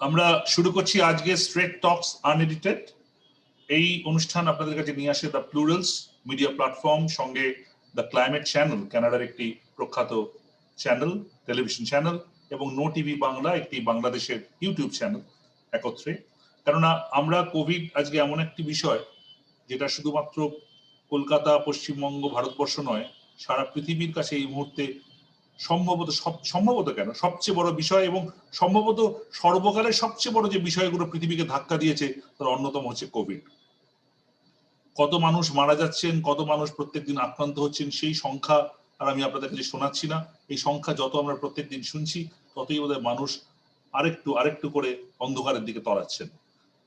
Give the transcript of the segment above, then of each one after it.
আমরা শুরু করছি আজকে স্ট্রেট টকস আনএডিটেড। এই অনুষ্ঠান আপনাদের কাছে নিয়ে আসে দ্য প্লুরালস মিডিয়া প্ল্যাটফর্ম, সঙ্গে দ্য ক্লাইমেট চ্যানেল, কানাডার একটি প্রখ্যাত চ্যানেল, টেলিভিশন চ্যানেল, এবং নো টিভি বাংলা, একটি বাংলাদেশের ইউটিউব চ্যানেল, একত্রে। কেননা আমরা কোভিড আজকে এমন একটি বিষয় যেটা শুধুমাত্র কলকাতা, পশ্চিমবঙ্গ, ভারতবর্ষ নয়, সারা পৃথিবীর কাছে এই মুহূর্তে সম্ভবত কেন সবচেয়ে বড় বিষয়, এবং সম্ভবত সর্বকালের সবচেয়ে বড় যে বিষয়গুলো পৃথিবীকে ধাক্কা দিয়েছে তার অন্যতম হচ্ছে কোভিড। কত মানুষ মারা যাচ্ছেন, কত মানুষ প্রত্যেকদিন আক্রান্ত হচ্ছেন, সেই সংখ্যা আর আমি আপনাদের কাছে শোনাচ্ছি না। এই সংখ্যা যত আমরা প্রত্যেকদিন শুনছি, ততই বোধহয় মানুষ আরেকটু করে অন্ধকারের দিকে তলাচ্ছেন।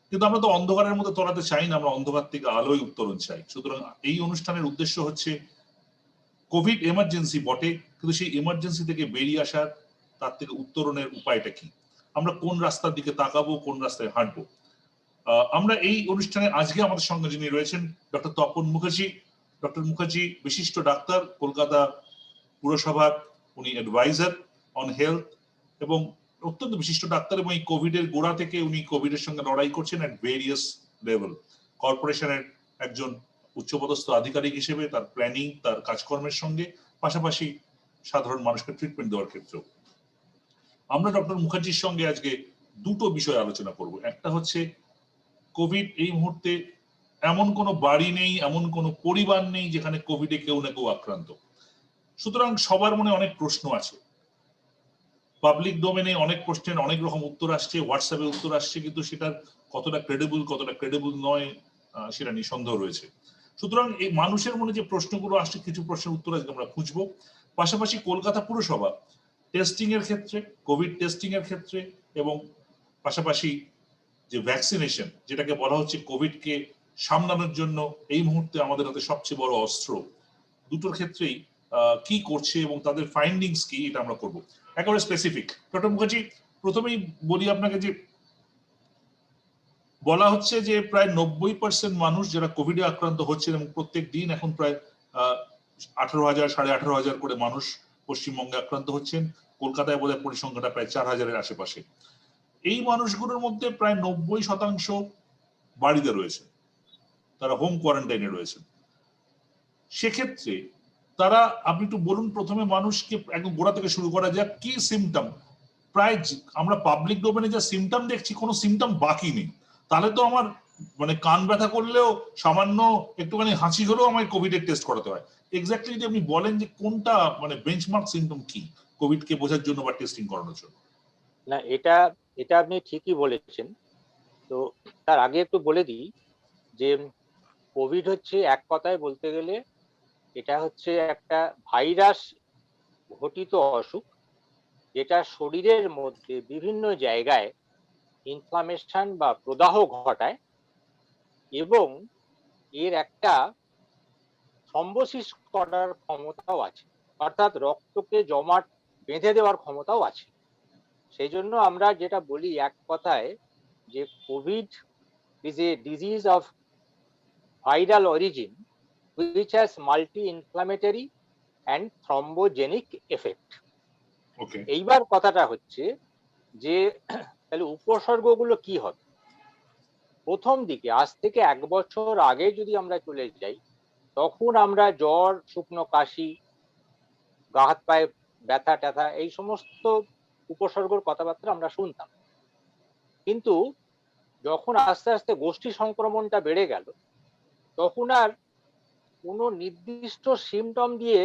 কিন্তু আমরা তো অন্ধকারের মধ্যে তলাতে চাই না, আমরা অন্ধকার থেকে আলোয় উত্তরণ চাই। সুতরাং এই অনুষ্ঠানের উদ্দেশ্য হচ্ছে কোভিড এমার্জেন্সি বটে, কিন্তু সেই এমার্জেন্সি থেকে বেরিয়ে আসার, তার থেকে উত্তরণের উপায়টা কি, আমরা কোন রাস্তার দিকে তাকাবো, কোন রাস্তায় হাঁটবো। আমরা এই অনুষ্ঠানে আজকে আমাদের সঙ্গে যিনি রয়েছেন ডক্টর তপন মুখার্জি। ডক্টর মুখার্জি বিশিষ্ট ডাক্তার, কলকাতা পুরসভার উনি অ্যাডভাইজার অন হেলথ, এবং অত্যন্ত বিশিষ্ট ডাক্তার, এবং এই কোভিডের গোড়া থেকে উনি কোভিডের সঙ্গে লড়াই করছেন অ্যাট ভেরিয়াস লেভেল। কর্পোরেশনের একজন উচ্চপদস্থ আধিকারিক হিসেবে তার প্ল্যানিং, তার কাজকর্মের সঙ্গে পাশাপাশি সাধারণ মানুষকে ট্রিটমেন্ট দেওয়ার ক্ষেত্রেও। আমরা ডক্টর মুখার্জির সঙ্গে আজকে দুটো বিষয় আলোচনা করব। একটা হচ্ছে কোভিড এই মুহূর্তে এমন কোনো বাড়ি নেই, এমন কোনো পরিবার নেই যেখানে কোভিডে কেউ না কেউ আক্রান্ত। সুতরাং সবার মনে অনেক প্রশ্ন আছে, পাবলিক ডোমেনে অনেক প্রশ্নের অনেক রকম উত্তর আসছে, হোয়াটসঅ্যাপে উত্তর আসছে, কিন্তু সেটার কতটা ক্রেডিবল নয় সেটা নিঃসন্দেহ রয়েছে। সুতরাং এই মানুষের মনে যে প্রশ্নগুলো আসছে, কিছু প্রশ্নের উত্তর আজকে আমরা খুঁজবো। পাশাপাশি কলকাতা পুরসভা টেস্টিং এর ক্ষেত্রে, কোভিড টেস্টিং এর ক্ষেত্রে, এবং পাশাপাশি যে ভ্যাকসিনেশন, যেটাকে বলা হচ্ছে কোভিডকে সামলানোর জন্য এই মুহূর্তে আমাদের হাতে সবচেয়ে বড় অস্ত্র, দুটোর ক্ষেত্রেই কি করছে এবং তাদের ফাইন্ডিংস কি, এটা আমরা করবো একেবারে স্পেসিফিক। ডক্টর মুখার্জি, প্রথমেই বলি আপনাকে যে বলা হচ্ছে যে প্রায় 90% মানুষ যারা কোভিডে আক্রান্ত হচ্ছেন, এবং প্রত্যেক দিন এখন প্রায় 18,000 18,500 করে মানুষ পশ্চিমবঙ্গে আক্রান্ত হচ্ছেন। কলকাতায় বোধহয় পরিসংখ্যানটা প্রায় 4,000-এর আশেপাশে। এই মানুষগুলোর মধ্যে প্রায় 90% বাড়িতে রয়েছে, তারা হোম কোয়ারেন্টাইনে রয়েছেন। সেক্ষেত্রে তারা, আপনি একটু বলুন প্রথমে মানুষকে একদম গোড়া থেকে শুরু করা যাক, কি সিমটম, প্রায় আমরা পাবলিক ডোমেনে যা সিমটম দেখছি, কোনো সিমটম বাকি নেই। তাহলে তো আমার মানে কান ব্যথা করলেও, সামান্য একটুখানি হাসি হলেও আমায় কোভিডের টেস্ট করাতে হয়। এক্স্যাক্টলি যদি আপনি বলেন যে কোনটা মানে বেঞ্চমার্ক সিমটম কি কোভিড কে বোঝার জন্য বা টেস্টিং করানোর জন্য। না, এটা আপনি ঠিকই বলেছেন। তো তার আগে একটু বলে দিই যে কোভিড হচ্ছে, এক কথায় বলতে গেলে এটা হচ্ছে একটা ভাইরাস ঘটিত অসুখ, যেটা শরীরের মধ্যে বিভিন্ন জায়গায় ইনফ্লামেশন বা প্রদাহ ঘটায়, এবং এর একটা থ্রম্বোসিস করার ক্ষমতাও আছে, অর্থাৎ রক্তকে জমাট বেঁধে দেওয়ার ক্ষমতাও আছে। সেই জন্য আমরা যেটা বলি এক কথায় যে Covid is a disease of viral origin which has multi-inflammatory and thrombogenic effect. এইবার কথাটা হচ্ছে যে তাহলে উপসর্গগুলো কি হবে। প্রথম দিকে, আজ থেকে 1 বছর আগে যদি আমরা চলে যাই, তখন আমরা জ্বর, শুকনো কাশি, গা হাত পায়ে ব্যথা ট্যাথা, এই সমস্ত উপসর্গের কথাবার্তা আমরা শুনতাম। কিন্তু যখন আস্তে আস্তে গোষ্ঠী সংক্রমণটা বেড়ে গেল, তখন আর কোনো নির্দিষ্ট সিমটম দিয়ে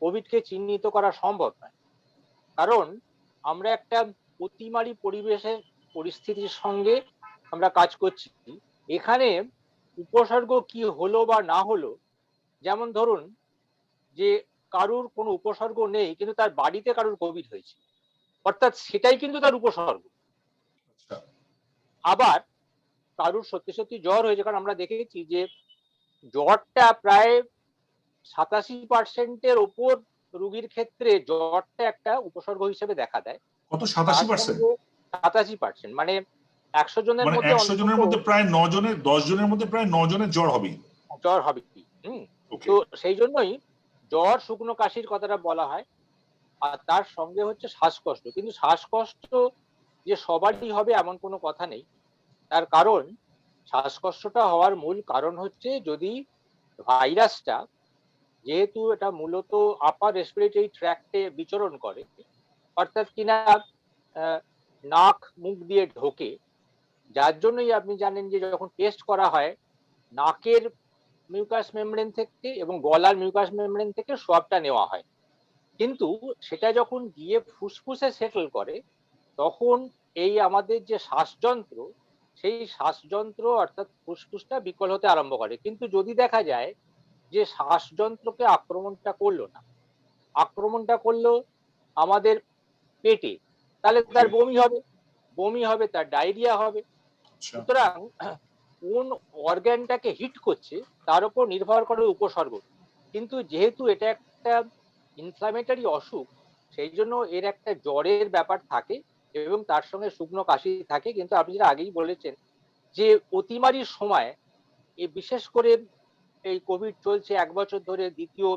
কোভিডকে চিহ্নিত করা সম্ভব নয়। কারণ আমরা একটা অতিমারী পরিবেশের পরিস্থিতির সঙ্গে আমরা কাজ করছি। এখানে উপসর্গ কি হলো বা না হলো, যেমন ধরুন যে কারুর কোনো উপসর্গ নেই কিন্তু তার বাড়িতে কারুর কোভিড হয়েছে, অর্থাৎ সেটাই কিন্তু তার উপসর্গ। আবার কারুর সত্যি সত্যি জ্বর হয়েছে, কারণ আমরা দেখেছি যে জ্বরটা প্রায় 87%-এর ওপর রোগীর ক্ষেত্রে জ্বরটা একটা উপসর্গ হিসেবে দেখা দেয়। কত? 87%? 87%, মানে 100 জনের মধ্যে 100 জনের মধ্যে প্রায় 9 জনের, 10 জনের মধ্যে প্রায় 9 জনের জ্বর হবে। তো সেই জন্যই জ্বর, শুকনো কাশির কথাটা বলা হয়। আর তার সঙ্গে হচ্ছে শ্বাসকষ্ট, কিন্তু শ্বাসকষ্ট যে সবারই হবে এমন কোনো কথা নেই। তার কারণ শ্বাসকষ্টটা হওয়ার মূল কারণ হচ্ছে যদি ভাইরাসটা, যেহেতু এটা মূলত আপার রেসপিরেটরি ট্র্যাক্টে বিচরণ করে, অর্থাৎ কিনা আহ, নাক মুখ দিয়ে ঢোকে, যার জন্যই আপনি জানেন যে যখন টেস্ট করা হয় নাকের মিউকাস মেমব্রেন থেকে এবং গলার মিউকাস মেমব্রেন থেকে সোয়াবটা নেওয়া হয়, কিন্তু সেটা যখন গিয়ে ফুসফুসে সেটেল করে তখন এই আমাদের যে শ্বাসযন্ত্র, সেই শ্বাসযন্ত্র অর্থাৎ ফুসফুসটা বিকল হতে আরম্ভ করে। কিন্তু যদি দেখা যায় যে শ্বাসযন্ত্রকে আক্রমণটা করলো না, আক্রমণটা করলো আমাদের পেটে, তাহলে তার বমি হবে, বমি হবে, তার ডায়রিয়া হবে। আচ্ছা, সুতরাং কোন অর্গানটাকে হিট করছে তার উপর নির্ভর করে উপসর্গ। কিন্তু যেহেতু এটা একটা ইনফ্লামেটরি অসুখ, সেই জন্য এর একটা জ্বরের ব্যাপার থাকে এবং তার সঙ্গে শুকনো কাশি থাকে। কিন্তু আপনি যেটা আগেই বলেছেন যে অতিমারির সময় বিশেষ করে এই কোভিড চলছে 1 বছর ধরে, দ্বিতীয়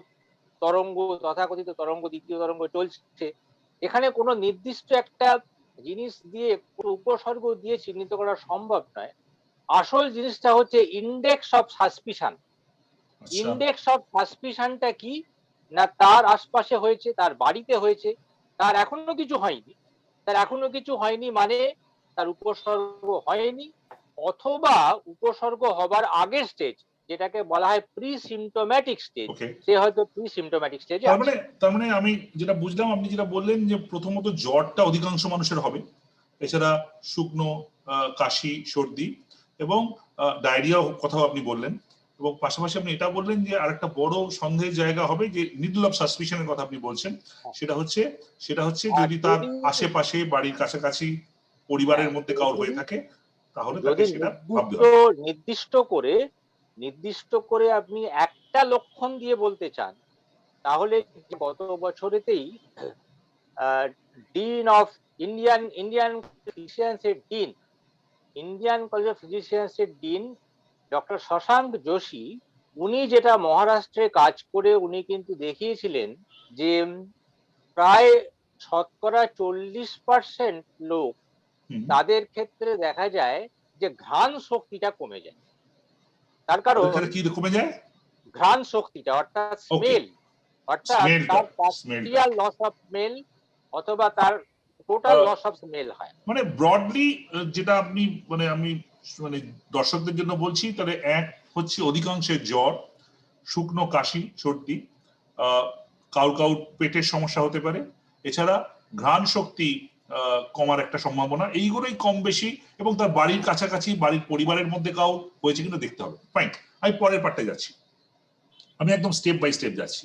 তরঙ্গ, তথাকথিত তরঙ্গ, দ্বিতীয় তরঙ্গ চলছে, এখানে কোনো নির্দিষ্ট একটা জিনিস দিয়ে কোনো উপসর্গ দিয়ে চিহ্নিত করা সম্ভব নয়। আসল জিনিসটা হচ্ছে ইন্ডেক্স অফ সাসপিশন। আচ্ছা। ইন্ডেক্স অফ সাসপিশনটা কি না, তার আশপাশে হয়েছে, তার বাড়িতে হয়েছে, তার এখনো কিছু হয়নি, তার এখনো কিছু হয়নি মানে তার উপসর্গ হয়নি, অথবা উপসর্গ হবার আগের স্টেজ, যেটাকে বলা হয় প্রি সিমটোম্যাটিক স্টেজ, ওকে, সে হয়তো প্রি সিমটোম্যাটিক স্টেজে তার আছে। মানে তার মানে আমি যেটা বুঝলাম, আপনি যেটা বললেন যে প্রথমত জ্বরটা অধিকাংশ মানুষের হবে, এছাড়া শুকনো কাশি, সর্দি এবং ডায়রিয়াও কথাও আপনি বললেন, এবং পাশাপাশি আপনি এটা বললেন যে আরেকটা বড় সন্দেহের জায়গা হবে যে নিডল অফ সাসপিশনের কথা আপনি বলছেন, সেটা হচ্ছে আর যদি তার যদি, আশেপাশে, বাড়ির কাছাকাছি, হ্যাঁ, পরিবারের মধ্যে কারোর যদি হয়ে থাকে, তাহলে তাকে যদি সেটা ভাবতে নির্দিষ্ট হবে। নির্দিষ্ট করে নির্দিষ্ট করে আপনি একটা লক্ষণ দিয়ে বলতে চান, তাহলে গত বছরেতেই ডিন অফ ইন্ডিয়ান ফিজিশিয়ান্স এর dean, Indian college of physicians এর ডিন ডক্টর শশাঙ্ক যোশী, উনি যেটা মহারাষ্ট্রে কাজ করে উনি কিন্তু দেখিয়েছিলেন যে প্রায় শতকরা 40% লোক, হুম, তাদের ক্ষেত্রে দেখা যায় যে ঘ্রাণ শক্তিটা কমে যায়। তার তাদের কারণ ক্ষেত্রে কি কমে যায়? ঘ্রাণ শক্তিটা অর্থাৎ ওকে, স্মেল, অর্থাৎ স্মেলটা, তার স্মেলটা পার্সিয়াল লস অফ স্মেল অথবা তার টোটাল লস অফ স্মেল হয়। মানে ব্রডলি যেটা আপনি, মানে আমি মানে দর্শকদের জন্য বলছি, তাহলে এক হচ্ছে অধিকাংশের জ্বর, শুকনো কাশি, সর্দি, আহ, কাউর পেটের সমস্যা হতে পারে, এছাড়া ঘ্রাণ শক্তি কমার একটা সম্ভাবনা, এইগুলোই কম বেশি, এবং তার বাড়ির কাছাকাছি, বাড়ির পরিবারের মধ্যে হয়েছে কিনা দেখতে হবে। ফাইন, আমি পরের পার্টে যাচ্ছি, আমি একদম স্টেপ বাই স্টেপ যাচ্ছি।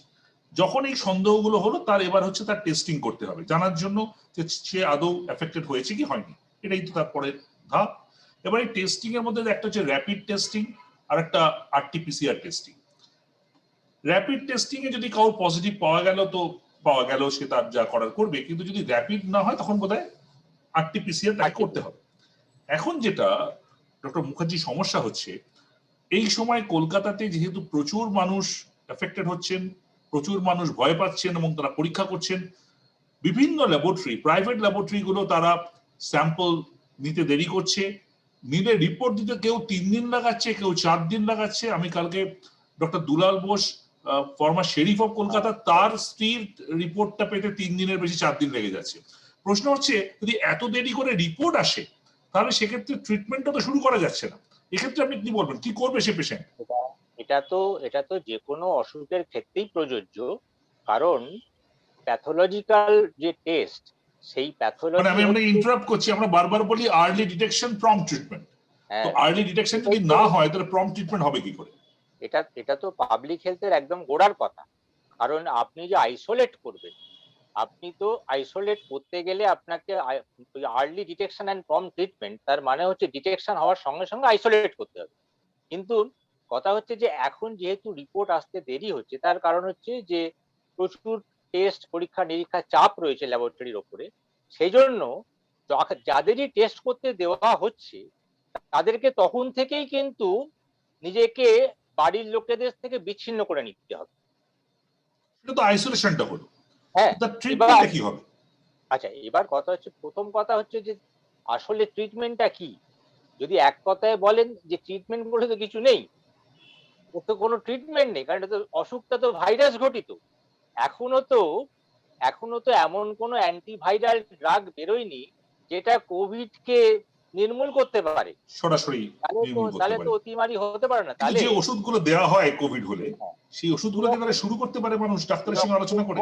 যখন এই সন্দেহগুলো হলো, তার এবার হচ্ছে তার টেস্টিং করতে হবে জানার জন্য যে সে আদৌ এফেক্টেড হয়েছে কি হয়নি, এটাই তো তারপরে ধাপ। এবার এই টেস্টিং এর মধ্যে একটা হচ্ছে র্যাপিড টেস্টিং, আর একটা আরটিপিসিআর টেস্টিং। র্যাপিড টেস্টিং এ যদি কারোর পজিটিভ পাওয়া গেল তো পাওয়া গেল, সে তার যা করার করবে, কিন্তু যদি র্যাপিড না হয় তখন বোধহয় আরটিপিসিআর তাকে করতে হবে। এখন যেটা ডক্টর মুখার্জি সমস্যা হচ্ছে, এই সময় কলকাতাতে যেহেতু প্রচুর মানুষ এফেক্টেড হচ্ছেন, প্রচুর মানুষ ভয় পাচ্ছেন এবং তারা পরীক্ষা করছেন, বিভিন্ন ল্যাবরেটরি, প্রাইভেট ল্যাবরেটরি গুলো তারা স্যাম্পল নিতে দেরি করছে, নিলে রিপোর্ট দিতে কেউ 3 দিন লাগাচ্ছে, কেউ 4 দিন লাগাচ্ছে। আমি কালকে doctor Dulal Bose, former sheriff of Kolkata, তার স্ত্রীর রিপোর্টটা পেতে 3 দিনের বেশি 4 দিন লেগে যাচ্ছে। প্রশ্ন হচ্ছে, যদি এত দেরি করে রিপোর্ট আসে, তাহলে সেক্ষেত্রে ট্রিটমেন্টটা তো শুরু করা যাচ্ছে না। এক্ষেত্রে আপনি কি বলবেন, কি করবে সে পেশেন্ট? এটা এটা তো এটা তো যে কোনো অসুখের ক্ষেত্রেই প্রযোজ্য, কারণ প্যাথোলজিক্যাল যে টেস্ট, সেই মানে প্যাথোলজি আমি আপনাকে হচ্ছে, ইন্টারাপ্ট করছি, আমরা বারবার বলি আর্লি ডিটেকশন, প্রম্পট ট্রিটমেন্ট। তো হ্যাঁ, আর্লি ডিটেকশন যদি এটাই তো, না হয়, তাহলে প্রম্পট ট্রিটমেন্ট হবে কি করে? এটা তো পাবলিক হেলথের একদম গোড়ার কথা। কারণ আপনি যে আইসোলেট করবেন, আপনি তো আইসোলেট করতে গেলে আপনাকে early detection and prompt treatment, তার মানে হচ্ছে ডিটেকশন হওয়ার সঙ্গে সঙ্গে আইসোলেট করতে হবে। কিন্তু কথা হচ্ছে যে এখন যেহেতু রিপোর্ট আসতে দেরি হচ্ছে, তার কারণ হচ্ছে যে প্রচুর টেস্ট, পরীক্ষা নিরীক্ষা চাপ রয়েছে ল্যাবরেটরির ওপরে। সেই জন্য যাদেরই টেস্ট করতে দেওয়া হচ্ছে তাদেরকে তখন থেকেই কিন্তু নিজেকে বাড়ির লোকেদের থেকে বিচ্ছিন্ন করে নিতে হবে। সেটা তো আইসোলেশনটা হলো, হ্যাঁ, তার এবার ট্রিটমেন্টটা কি হবে? আচ্ছা, এবার কথা হচ্ছে, প্রথম কথা হচ্ছে যে আসলে ট্রিটমেন্টটা কি? যদি এক কথায় বলেন যে ট্রিটমেন্ট বলে তো কিছু নেই, ওর তো কোনো ট্রিটমেন্ট নেই, কারণ এটা তো অসুখটা তো ভাইরাস ঘটিত। এখনো তো এখনো তো এমন কোনো অ্যান্টিভাইরাল ড্রাগ বেরোয়নি যেটা কোভিড কে নির্মূল করতে পারে। সরাসরি নির্মূল করতে তাহলে তো পারে। অতিমারি হতে পারে না। কিন্তু তাহলে যে ওষুধগুলো দেওয়া হয় কোভিড হলে, হ্যাঁ, সেই ওষুধগুলোকে তারা শুরু করতে পারে মানুষ ডাক্তারের সঙ্গে আলোচনা করে।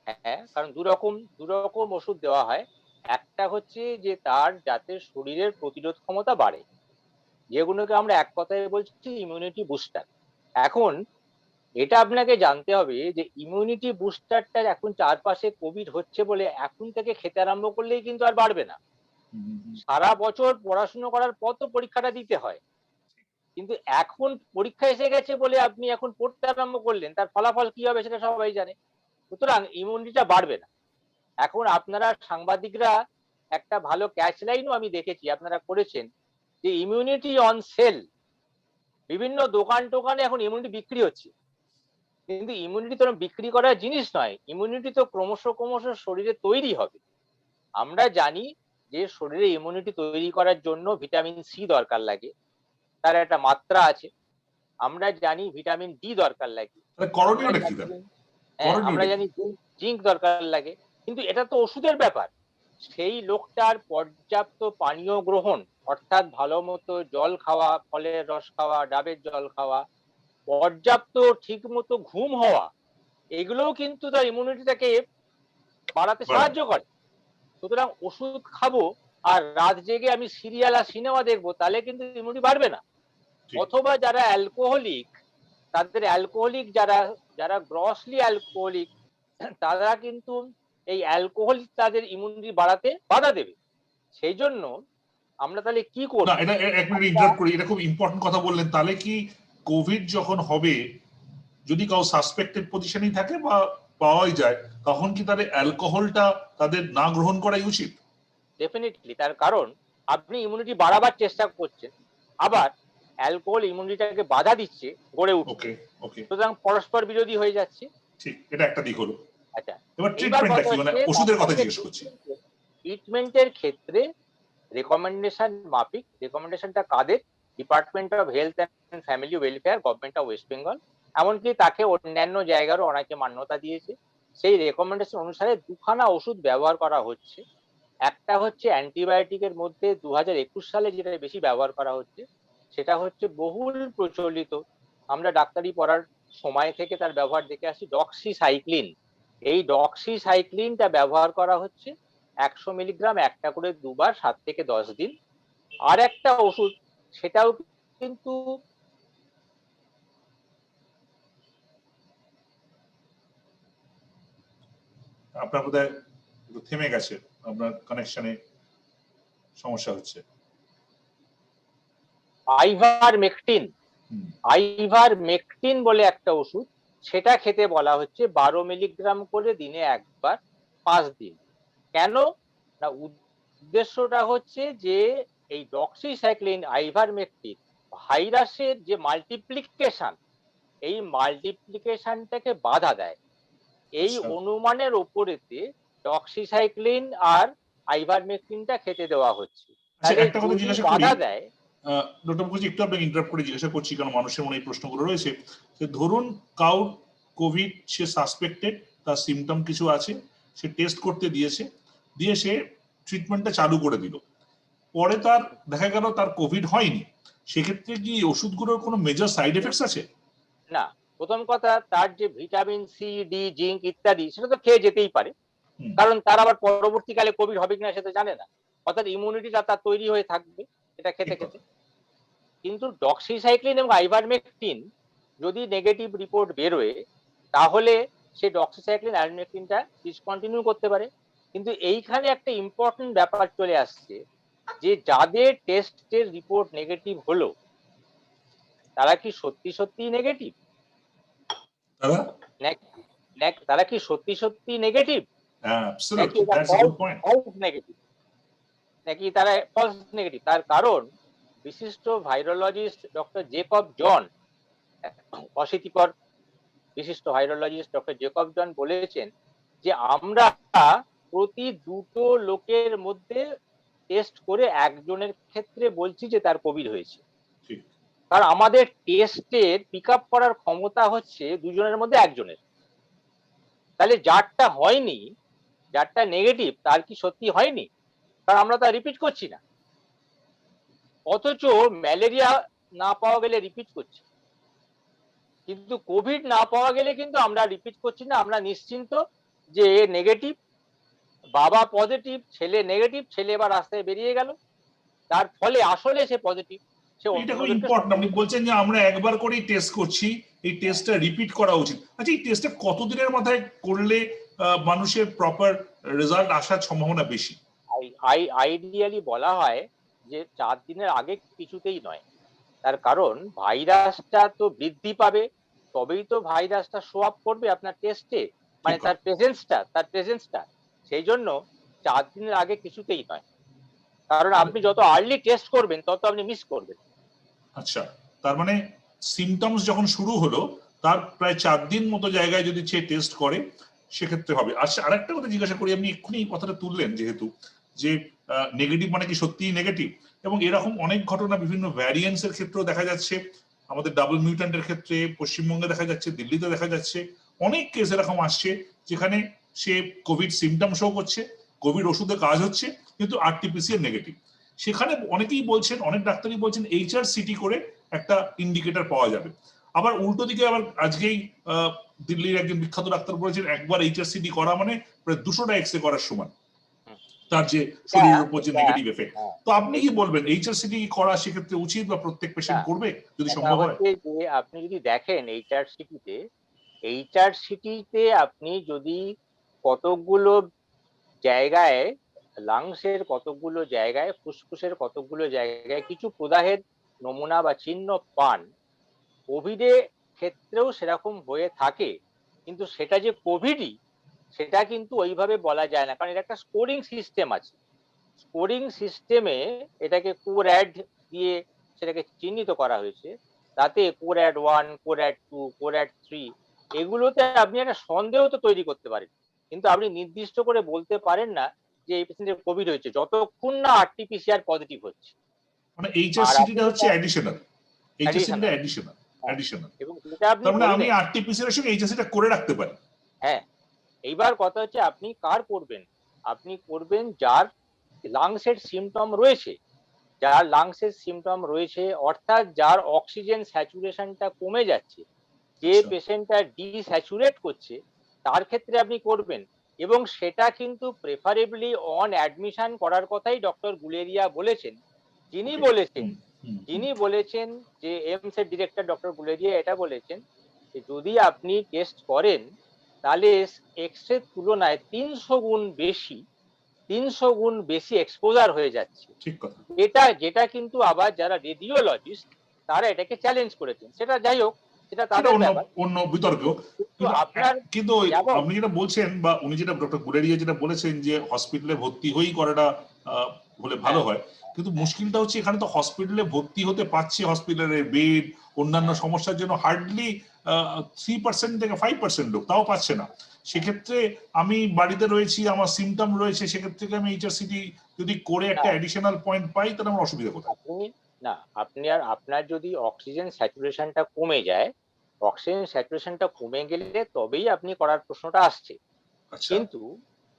হ্যাঁ, কারণ দু রকম ওষুধ দেওয়া হয়। একটা হচ্ছে যে তার যাতে শরীরের প্রতিরোধ ক্ষমতা বাড়ে, যেগুলোকে আমরা এক কথায় বলছি ইমিউনিটি বুস্টার। এখন এটা আপনাকে জানতে হবে যে ইমিউনিটি বুস্টারটা এখন চারপাশে কোভিড হচ্ছে বলে এখন থেকে খেতে আরম্ভ করলেই কিন্তু আর বাড়বে না। সারা বছর পড়াশুনো করার পর তো পরীক্ষাটা দিতে হয়, কিন্তু এখন পরীক্ষা এসে গেছে বলে আপনি এখন পড়তে আরম্ভ করলেন, তার ফলাফল কি হবে সেটা সবাই জানে। সুতরাং ইমিউনিটিটা বাড়বে না। এখন আপনারা সাংবাদিকরা একটা ভালো ক্যাচ লাইনও আমি দেখেছি আপনারা করেছেন, যে ইমিউনিটি অন সেল। বিভিন্ন দোকান টোকানে এখন ইমিউনিটি বিক্রি হচ্ছে, কিন্তু ইমিউনিটি তো বিক্রি করার জিনিস নয়। ইমিউনিটি তো ক্রমশ ক্রমশ শরীরে তৈরি হবে। আমরা জানি যে শরীরে ইমিউনিটি তৈরি করার জন্য ভিটামিন সি দরকার লাগে, তার একটা মাত্রা আছে। আমরা জানি ভিটামিন ডি দরকার লাগে। আমরা করণীয়টা কি জানি তাহলে? আমরা করণীয়টা কি? জানি জিঙ্ক দরকার লাগে। কিন্তু এটা তো ওষুধের ব্যাপার। সেই লোকটার পর্যাপ্ত পানীয় গ্রহণ, অর্থাৎ ভালো মতো জল খাওয়া, ফলের রস খাওয়া, ডাবের জল খাওয়া, পর্যাপ্ত ঠিক মতো ঘুম হওয়া, এগুলোও কিন্তু তার ইমিউনিটিটাকে বাড়াতে বাড়ায়। সাহায্য করে। সুতরাং ওষুধ খাবো আর রাত জেগে আমি সিরিয়াল আর সিনেমা দেখবো, তাহলে কিন্তু ইমিউনিটি বাড়বে না। ঠিক। অথবা যারা অ্যালকোহলিক, তাদের অ্যালকোহলিক যারা যারা গ্রসলি অ্যালকোহলিক, তারা কিন্তু এই অ্যালকোহল তাদের ইমিউনিটি বাড়াতে বাধা দেবে। সেই জন্য আমরা তাহলে কি না, করব? এটা এক মিনিট একটা ইন্টারাপ্ট করি, এটা খুব ইম্পর্টেন্ট কথা বললেন। তাহলে কি কোভিড যখন হবে, যদি কাউ সাসপেক্টেড পজিশনেই থাকে বা পাওয়াই যায়, তখন কি তাদের অ্যালকোহলটা তাদের না গ্রহণ করাই উচিত? ডেফিনেটলি, তার কারণ আপনি ইমিউনিটি বাড়াবার চেষ্টা করছেন, আবার অ্যালকোহল ইমিউনিটিটাকে বাধা দিচ্ছে গড়ে উঠতে। ওকে, ওকে, সুতরাং পরস্পর বিরোধী হয়ে যাচ্ছে। ঠিক। এটা একটা দিক হলো। আচ্ছা, এবার এইবার ট্রিটমেন্টটা কথা কি, মানে হচ্ছে তার ওষুধের কথা সঙ্গে জিজ্ঞেস করছি। ট্রিটমেন্টের ক্ষেত্রে রেকমেন্ডেশন মাফিক, রেকমেন্ডেশনটা কাদের? Department of health and family welfare, government of West Bengal. এমনকি তাকে অন্যান্য জায়গারও অনেকে মান্যতা দিয়েছে। সেই রেকমেন্ডেশন অনুসারে দুখানা ওষুধ ব্যবহার করা হচ্ছে। একটা হচ্ছে অ্যান্টিবায়োটিকের মধ্যে 2021 সালে যেটা বেশি ব্যবহার করা হচ্ছে, সেটা হচ্ছে বহুল প্রচলিত, আমরা ডাক্তারি পড়ার সময় থেকে তার ব্যবহার দেখে আসি, ডক্সিসাইক্লিন। এই ডক্সিসাইক্লিনটা ব্যবহার করা হচ্ছে 100 মিলিগ্রাম, একটা করে দুবার, 7 থেকে 10 দিন। আর একটা ওষুধ, সেটাও কিন্তু আপনার বোধহয় একটু থেমে গেছে, আপনার কানেকশনে সমস্যা হচ্ছে। আইভারমেকটিন। হুম, আইভারমেকটিন বলে একটা ওষুধ, সেটা খেতে বলা হচ্ছে 12 মিলিগ্রাম করে দিনে একবার, 5 দিন। কেন? না, উদ্দেশ্যটা হচ্ছে যে এই ডক্সিসাইক্লিন, আইভারমেকটিন ভাইরাসের যে মাল্টিপ্লিকেশন, এই মাল্টিপ্লিকেশনটাকে বাধা দেয়। এই আচ্ছা। অনুমানের ওপরেতে ডক্সিসাইক্লিন আর আইভারমেকটিনটা খেতে দেওয়া হচ্ছে। আচ্ছা, তাহলে একটা কথা যদি জিজ্ঞাসা করি, বাধা দেয়, ডক্টর মুখার্জি, একটু আপনাকে ইন্টারাপ্ট করে জিজ্ঞাসা করছি, কারণ মানুষের মনে এই প্রশ্নগুলো রয়েছে। যে ধরুন কাউর কোভিড, সে সাসপেক্টেড, তার সিমটম কিছু আছে, সে টেস্ট করতে দিয়েছে, দিয়ে সে ট্রিটমেন্টটা চালু করে দিল, পরে তার দেখা গেল তার কোভিড হয়নি, সেক্ষেত্রে কি ওষুধগুলোর কোনো মেজর সাইড এফেক্টস আছে? না, প্রথম কথা, তার যে ভিটামিন সি, ডি, জিঙ্ক ইত্যাদি, সেটা তো খেয়ে যেতেই পারে, হুম, কারণ তার আবার পরবর্তীকালে কোভিড হবে কিনা সেটা জানে না। অর্থাৎ ইমিউনিটিটা তার তৈরি হয়ে থাকবে এটা খেতে ঠিক খেতে। কথা। কিন্তু ডক্সিসাইক্লিন এবং আইভারমেকটিন যদি নেগেটিভ রিপোর্ট বেরোয়, তাহলে সে ডক্সিসাইক্লিন আইভারমেকটিনটা ডিসকন্টিনিউ করতে পারে। কিন্তু এইখানে একটা ইম্পর্টেন্ট ব্যাপার চলে আসছে, যে যাদের টেস্টের রিপোর্ট নেগেটিভ হলো, তারা কি সত্যি সত্যি নেগেটিভ? দাদা, তারা কি সত্যি সত্যি নেগেটিভ, নাকি অ্যাবসলিউটলি, এটা that's a good point. False negative, নাকি তারা ফলস নেগেটিভ? তার কারণ বিশিষ্ট ভাইরোলজিস্ট ডক্টর জেকব জন, অশীতিপর বিশিষ্ট ভাইরোলজিস্ট ডক্টর জেকব জন বলেছেন যে আমরা প্রতি 2টো লোকের মধ্যে টেস্ট করে একজনের ক্ষেত্রে বলছি যে তার কোভিড হয়েছে, ঠিক কারণ আমাদের টেস্টের পিক আপ করার ক্ষমতা হচ্ছে দুজনের মধ্যে একজনের। তাহলে যারটা হয়নি, যারটা নেগেটিভ, তার কি সত্যি হয়নি? কারণ আমরা তা রিপিট করছি না। অথচ ম্যালেরিয়া না পাওয়া গেলে রিপিট করছি, কিন্তু কোভিড না পাওয়া গেলে কিন্তু আমরা রিপিট করছি না। আমরা নিশ্চিন্ত যে নেগেটিভ, বাবা পজিটিভ, ছেলে নেগেটিভ, ছেলে এবার রাস্তায় বেরিয়ে গেল, তার ফলে আসলে সে পজিটিভ, সে এটা খুব অন্যদেরকে ইম্পর্টেন্ট। আপনি সংক্রমিত করছে। বলছেন যে আমরা একবার করেই টেস্ট করছি, এই টেস্টটা রিপিট করা উচিত। আচ্ছা, এই টেস্টটা কতদিনের মাথায় করলে মানুষের প্রপার রেজাল্ট আসার সম্ভাবনা বেশি? আইডিয়ালি বলা হয় যে 4 দিনের আগে কিছুতেই নয়। তার কারণ ভাইরাসটা তো বৃদ্ধি পাবে, তবেই তো ভাইরাসটা শো আপ করবে আপনার টেস্টে, মানে ঠিক তার কথা। প্রেজেন্সটা। সেই জন্য 4 দিনের আগে কিছুতেই নয়। কারণ আপনি যত আর্লি টেস্ট করবেন তত আপনি মিস করবেন। আচ্ছা, তার মানে সিমটমস যখন শুরু হলো তার প্রায় 4 দিন মতো জায়গায় যদি সে টেস্ট করে সেক্ষেত্রে হবে। আচ্ছা, আরেকটা কথা জিজ্ঞাসা করি, আপনি এক্ষুনি এই কথাটা তুললেন যেহেতু, যে নেগেটিভ মানে কি সত্যিই নেগেটিভ, এবং এরকম অনেক ঘটনা বিভিন্ন ভ্যারিয়েন্টস এর ক্ষেত্রেও দেখা যাচ্ছে। আমাদের ডাবল মিউট্যান্টের ক্ষেত্রে পশ্চিমবঙ্গে দেখা যাচ্ছে, দিল্লিতে দেখা যাচ্ছে, অনেক কেস এরকম আসছে যেখানে সে কোভিড সিমটম শো করছে, কোভিড ওষুধে কাজ হচ্ছে, কিন্তু আরটিপিসিআর নেগেটিভ। সেখানে অনেকেই বলছেন, অনেক ডাক্তারই বলছেন এইচআরসিটি করে একটা ইন্ডিকেটর পাওয়া যাবে। আবার উল্টো দিকে আবার আজকেই দিল্লির একজন বিখ্যাত ডাক্তার বলেছেন একবার এইচআরসিটি করা মানে প্রায় 200টা এক্সরে করার সমান, তার যে শরীরের উপর যে নেগেটিভ এফেক্ট। তো আপনি কি বলবেন, এইচআরসিটি করা সেক্ষেত্রে উচিত বা প্রত্যেক পেশেন্ট করবে যদি এটা সম্ভব হয়? হচ্ছে যে আপনি যদি দেখেন এইচআরসিটিতে আপনি যদি কতকগুলো জায়গায়, লাংসের কতকগুলো জায়গায়, ফুসফুসের কতকগুলো জায়গায় কিছু প্রদাহের নমুনা বা চিহ্ন পান, কোভিডের ক্ষেত্রেও সেরকম হয়ে থাকে, কিন্তু সেটা যে কোভিডই সেটা কিন্তু ওইভাবে বলা যায় না, কারণ এটা একটা স্কোরিং সিস্টেম আছে। স্কোরিং সিস্টেমে এটাকে কোরঅ্যাড দিয়ে সেটাকে চিহ্নিত করা হয়েছে। তাতে কোরঅ্যাড 1, কোরঅ্যাড 2, কোরঅ্যাড 3, এগুলোতে আপনি একটা সন্দেহ তো তৈরি করতে পারেন, কিন্তু আপনি নির্দিষ্ট করে বলতে পারেন না যে এই পেশেন্টের কোভিড হয়েছে যতক্ষণ না আরটিপিসিআর পজিটিভ হচ্ছে। মানে আর আপনি এইচআরসিটিটা হচ্ছে যেটা অ্যাডিশনাল, এইচআরসিটিটা অ্যাডিশনাল, অ্যাডিশনাল, অ্যাডিশনাল। এবং যেটা আপনি তার মানে আমি বললেন, আরটিপিসিআর এর সঙ্গে এইচআরসিটা করে রাখতে পারি? হ্যাঁ, এইবার কথা হচ্ছে আপনি কার করবেন? আপনি করবেন যার লাংসের সিমটম রয়েছে, যার লাংসের সিমটম রয়েছে, অর্থাৎ যার অক্সিজেন স্যাচুরেশনটা কমে যাচ্ছে, যে আচ্ছা, পেশেন্টটা ডিস্যাচুরেট করছে, তার ক্ষেত্রে আপনি করবেন। এবং সেটা কিন্তু প্রেফারেবলি অন অ্যাডমিশন করার কথাই ডক্টর গুলেরিয়া বলেছেন। যিনি ওকে। বলেছেন, হুম, হুম, হুম। যিনি বলেছেন যে এইমস এর ডিরেক্টর ডক্টর গুলেরিয়া এটা বলেছেন যে যদি আপনি টেস্ট করেন তাহলে এক্স-রের তুলনায় 300 গুণ বেশি এক্সপোজার হয়ে যাচ্ছে। ঠিক কথা। যেটা কিন্তু আবার যারা রেডিওলজিস্ট তারা এটাকে চ্যালেঞ্জ করেছেন। সেটা যাই হোক, সেটা সেটা তাদের অন্য ব্যাপার। অন্য বিতর্ক। কিন্তু কিন্তু কিন্তু আপনার কিন্তু ওই যেমন আপনি যেটা বলছেন বা উনি যেটা ডক্টর গুলেরিয়া যেটা বলেছেন যে হসপিটালে ভর্তি হয়েই করাটা হলে ভালো হ্যাঁ, হয়, কিন্তু হ্যাঁ, মুশকিলটা হচ্ছে এখানে তো হসপিটালে ভর্তি হতে পারছে, হসপিটালের বেড অন্যান্য হ্যাঁ, সমস্যার জন্য হার্ডলি 3% থেকে 5% লোক, তাও পাচ্ছে না। সেক্ষেত্রে আমি বাড়িতে রয়েছি, আমার সিমটম রয়েছে, সেক্ষেত্রে আমি এইচআরসিটি যদি করে না, একটা অ্যাডিশনাল পয়েন্ট পাই তাহলে আমার অসুবিধা কোথায়? আপনি না, আপনার যদি অক্সিজেন স্যাচুরেশনটা কমে যায়, অক্সিজেন স্যাচুরেশনটা কমে গেলে তবেই আপনি করার প্রশ্নটা আসছে। আচ্ছা, কিন্তু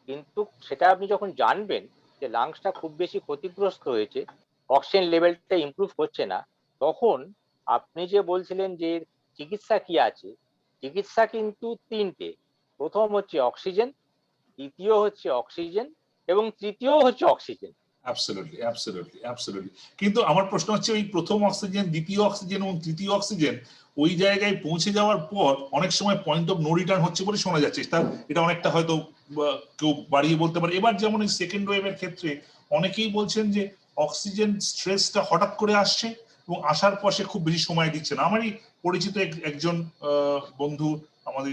কিন্তু সেটা আপনি যখন জানবেন যে লাংসটা খুব বেশি ক্ষতিগ্রস্ত হয়েছে, অক্সিজেন লেভেলটা ইমপ্রুভ হচ্ছে না, তখন আপনি যে বলছিলেন যে চিকিৎসা কি আছে, চিকিৎসা কিন্তু 3টে। প্রথম হচ্ছে অক্সিজেন, দ্বিতীয় হচ্ছে অক্সিজেন, এবং তৃতীয় হচ্ছে অক্সিজেন। Absolutely, absolutely, absolutely. কিন্তু আমার প্রশ্ন হচ্ছে ওই প্রথম অক্সিজেন, দ্বিতীয় অক্সিজেন এবং তৃতীয় অক্সিজেন ওই জায়গায় পৌঁছে যাওয়ার পর অনেক সময় পয়েন্ট অফ নো রিটার্ন হচ্ছে বলে শোনা যাচ্ছে। এটা অনেকটা হয়তো কেউ বাড়িয়ে বলতে পারে। এবার যেমন এই সেকেন্ড ওয়েভের ক্ষেত্রে অনেকেই বলছেন যে অক্সিজেন স্ট্রেসটা হঠাৎ করে আসছে এবং আসার পর সে খুব বেশি সময় দিচ্ছে না। আমারই পরিচিত একজন বন্ধু, আমাদের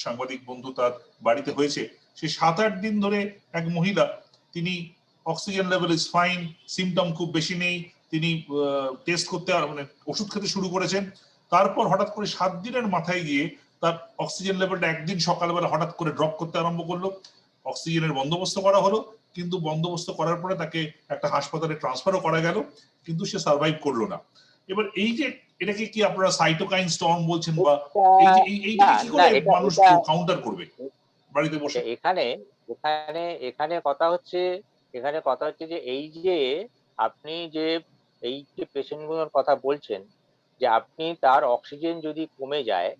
সাংবাদিক বন্ধু, তার বাড়িতে হয়েছে। সে 7-8 দিন ধরে এক মহিলা, তিনি oxygen level is fine, symptom খুব বেশি নেই, তিনি টেস্ট করতে মানে ওষুধ খেতে শুরু করেছেন। তারপর হঠাৎ করে 7 দিনের মাথায় গিয়ে তার অক্সিজেন লেভেলটা একদিন সকালবেলা হঠাৎ করে ড্রপ করতে আরম্ভ করলো। অক্সিজেনের বন্দোবস্ত করা হলো, কিন্তু বন্দোবস্ত করার পরে তাকে একটা হাসপাতালে ট্রান্সফারও করা গেল, কিন্তু সে সার্ভাইভ করলো না। এবার এই যে এটাকে কি আপনারা সাইটোকাইন স্টর্ম বলছেন, বা এই যে এইটাকে কি করে মানুষ কাউন্টার করবে বাড়িতে বসে? এখানে এখানে এখানে কথা হচ্ছে যে এই যে আপনি যে এই যে পেশেন্টগুলোর কথা বলছেন, যে আপনি তার অক্সিজেন যদি কমে যায়,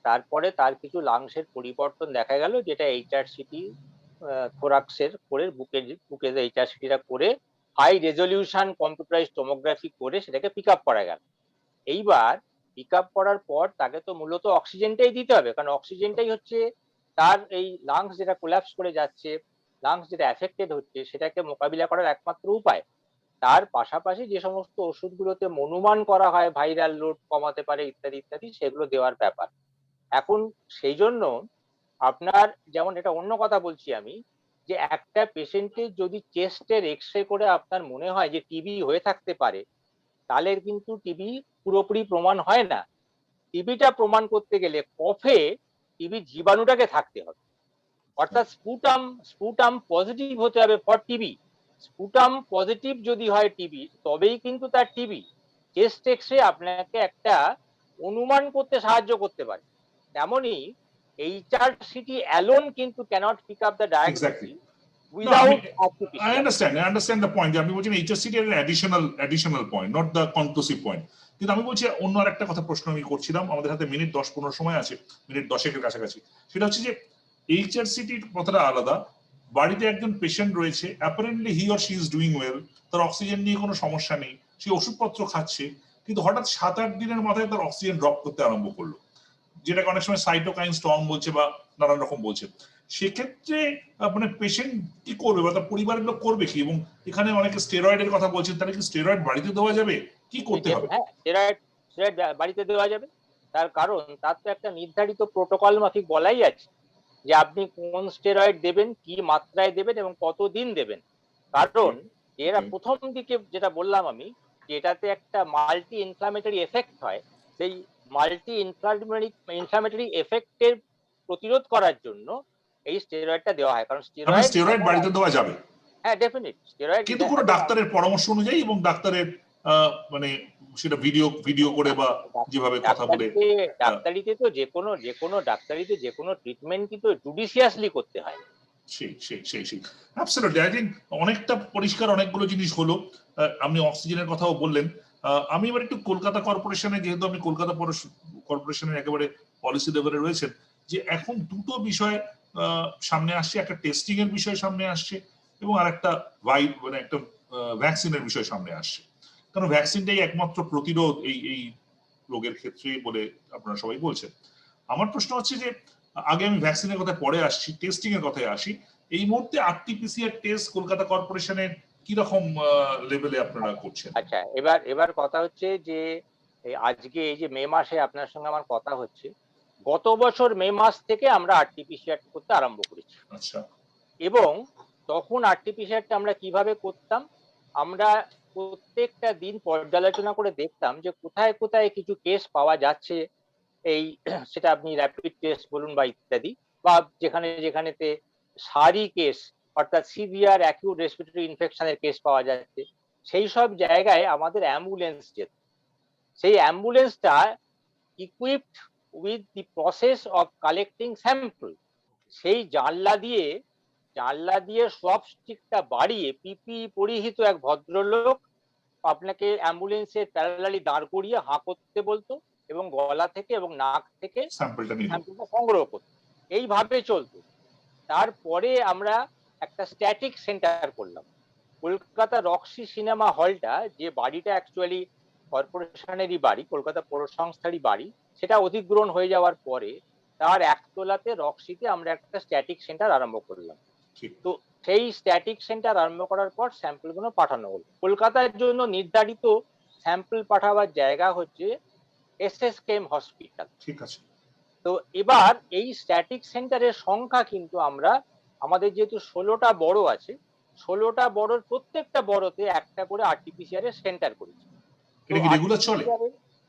তারপরে তার কিছু লাংসের পরিবর্তন দেখা গেল, যেটা এইচআরসিটি থোরাক্সের করে বুকে এইচআরসিটিটা করে হাই রেজলিউশন কম্পিউটারাইজ টোমোগ্রাফি করে সেটাকে পিক আপ করা গেল। এইবার পিক আপ করার পর তাকে তো মূলত অক্সিজেনটাই দিতে হবে, কারণ অক্সিজেনটাই হচ্ছে তার এই লাংস যেটা কোল্যাপস করে যাচ্ছে, লাংস যেটা এফেক্টেড হচ্ছে, সেটাকে মোকাবিলা করার একমাত্র উপায়। তার পাশাপাশি যে সমস্ত ওষুধগুলোতে অনুমান করা হয় ভাইরাল লোড কমাতে পারে ইত্যাদি ইত্যাদি, সেগুলো দেওয়ার ব্যাপার। এখন সেই জন্য আপনার যেমন, এটা অন্য কথা বলছি আমি, যে একটা পেশেন্টের যদি চেস্টের এক্সরে করে আপনার মনে হয় যে টিবি হয়ে থাকতে পারে, তাহলে কিন্তু টিবি পুরোপুরি প্রমাণ হয় না। টিবিটা প্রমাণ করতে গেলে কফে টিবি জীবাণুটাকে থাকতে হবে, অর্থাৎ স্পুটাম পজিটিভ হতে হবে ফর টিবি। স্পুটাম পজিটিভ যদি হয় টিবি, তবেই কিন্তু তার টিবি। চেস্ট এক্সরে আপনাকে একটা অনুমান করতে সাহায্য করতে পারে। তেমনি এইচআরসিটি অ্যালোন কিন্তু can't pick up the diagnosis without I understand the point. আপনি বলছেন HSCT এর additional point, not the conclusive point. কিন্তু আমি বলছি অন্য আরেকটা কথা প্রশ্ন আমি করছিলাম, আমাদের হাতে মিনিট 10-15 সময় আছে, মিনিট 10 এর কাছাকাছি। সেটা হচ্ছে যে HRCT কথাটা আলাদা, বাড়িতে একজন পেশেন্ট রয়েছে, apparently he or she is doing well, তার অক্সিজেন নিয়ে কোনো সমস্যা নেই, সে ওষুধপত্র খাচ্ছে, কিন্তু হঠাৎ 7-8 দিনের মাথায় তার অক্সিজেন ড্রপ করতে আরম্ভ করলো, যেটাকে অনেক সময় সাইটোকাইন স্টর্ম বলছে বা নানান রকম বলছে। সেক্ষেত্রে মানে পেশেন্ট কি করবে বা তার পরিবারের লোক করবে কি? এবং এখানে অনেকে স্টেরয়েডের কথা বলছেন, তাহলে কি স্টেরয়েড বাড়িতে দেওয়া যাবে? কি করতে হবে? হ্যাঁ, স্টেরয়েড বাড়িতে দেওয়া যাবে। তার কারণ তার তো একটা নির্ধারিত প্রোটোকল মাফিক বলাই আছে যে আপনি কোন স্টেরয়েড দেবেন, কি মাত্রায় দেবেন এবং কতদিন দেবেন। কারণ এরা প্রথম দিকে যেটা বললাম আমি, যে এটাতে একটা মাল্টি ইনফ্লামেটরি এফেক্ট হয়, সেই মাল্টি ইনফ্লামেটরি এফেক্টের প্রতিরোধ করার জন্য এই স্টেরয়েডটা দেওয়া হয়। কারণ স্টেরয়েড বাড়িতে দেওয়া যাবে, হ্যাঁ ডেফিনেট স্টেরয়েড, কিন্তু কোনো ডাক্তারের পরামর্শ অনুযায়ী এবং ডাক্তারের মানে সেটা ভিডিও করে বা যেভাবে কথা বলে। ডাক্তারিতে তো যে কোনো ডাক্তারিতে যে কোনো ট্রিটমেন্টই তো জুডিশিয়াসলি করতে হয়। সেই অ্যাবসলিউটলি, আই থিংক অনেকটা পরিষ্কার অনেকগুলো জিনিস হলো। আপনি অক্সিজেনের কথাও বললেন। আমি এবার একটু কলকাতা কর্পোরেশনে, যেহেতু আপনি কলকাতা কর্পোরেশনের একেবারে পলিসি লেভেলে রয়েছেন, যে এখন দুটো বিষয় সামনে আসছে, একটা টেস্টিং এর বিষয় সামনে আসছে এবং আরেকটা মানে একটা ভ্যাকসিনের বিষয় সামনে আসছে। কারণ ভ্যাকসিনটাই একমাত্র প্রতিরোধ এই রোগের ক্ষেত্রে বলে আপনারা সবাই বলছেন। আমার প্রশ্ন হচ্ছে যে, আগে আমি ভ্যাকসিনের কথা পরে আসছি, টেস্টিং এর কথায় আসি। এই মুহূর্তে আরটিপিসিআর টেস্ট কলকাতা কর্পোরেশনের কি রকম লেভেলে আপনারা করছেন? আচ্ছা, এবার কথা হচ্ছে যে আজকে এই যে মে মাসে আপনার সঙ্গে আমার কথা হচ্ছে, গত বছর মে মাস থেকে আমরা আরটিপিসিআর করতে আরম্ভ করেছি। আচ্ছা। এবং তখন আরটিপিসিআরটা আমরা কিভাবে করতাম, আমরা প্রত্যেকটা দিন পর্যালোচনা করে দেখতাম যে কোথায় কোথায় কিছু কেস পাওয়া যাচ্ছে, এই সেটা আপনি র্যাপিড টেস্ট বলুন বা ইত্যাদি, বা যেখানেতে সারি কেস অর্থাৎ সিভিয়ার অ্যাকিউট রেসপিরেটরি ইনফেকশনের কেস পাওয়া যাচ্ছে, সেই সব জায়গায় আমাদের অ্যাম্বুলেন্স যেত। সেই অ্যাম্বুলেন্সটা equipped with the process of collecting sample, সেই জানলা দিয়ে সব স্টিকটা বাড়িয়ে পিপি পরিহিত এক ভদ্রলোক আপনাকে অ্যাম্বুলেন্সের প্যারালালি দাঁড় করিয়ে হাঁ করতে বলতো এবং গলা থেকে এবং নাক থেকে স্যাম্পলটা সংগ্রহ করতো। এইভাবে চলতো। তারপরে আমরা একটা স্ট্যাটিক সেন্টার করলাম। কলকাতা রক্সি সিনেমা হলটা, যে বাড়িটা অ্যাকচুয়ালি কর্পোরেশনেরই বাড়ি, কলকাতা পৌর সংস্থারই বাড়ি, সেটা অধিগ্রহণ হয়ে যাওয়ার পরে তার একতলাতে রক্সিতে আমরা একটা স্ট্যাটিক সেন্টার আরম্ভ করলাম। তো সেই স্ট্যাটিক সেন্টার আরম্ভ করার পর স্যাম্পল গুলো পাঠানো হলো। কলকাতার জন্য নির্ধারিত স্যাম্পল পাঠাবার জায়গা হচ্ছে এসএসকেএম হসপিটাল। ঠিক আছে। তো এবার এই স্ট্যাটিক সেন্টারের সংখ্যা কিন্তু আমরা, আমাদের যেহেতু 16টা বড় আছে, 16টা বড়র প্রত্যেকটা বড়তে একটা করে আরটিপিসিআর এর সেন্টার করেছি। এটা কি রেগুলার চলে?